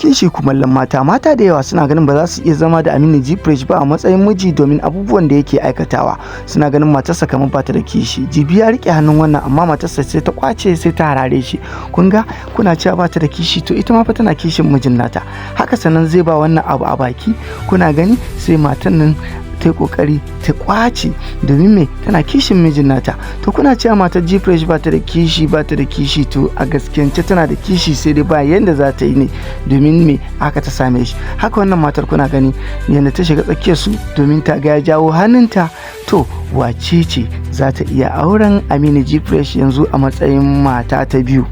Kishi kumallon mata da yawa suna ganin ba za su iya zama da Aminu G-Fresh ba a matsayin miji domin abubuwan da yake aikatawa. Suna ganin matarsa kamar ba ta da kishi. Jibi ya rike hannun wannan amma matarsa sai ta kwace sai ta harare shi. Kun ga kuna cewa ba ta da kishi to ita ma fa tana kishin mijin nata. Haka sannan zai ba wannan abu a baki. Kuna gani sai matan nan ta yi kokari ta kwace domin me tana kishin mijin nata. To kuna cewa matar G-Fresh ba ta da kishi to a gaskiyance tana da kishi sai dai ba yanda za ta yi ne domin me haka ta same shi. Haka wannan matar kuna gani yadda ta shiga tsakiyar su domin ta ga ya jawo hannunta. To wace ce za ta iya auren Aminu G-Fresh yanzu a matsayin mata ta biyu?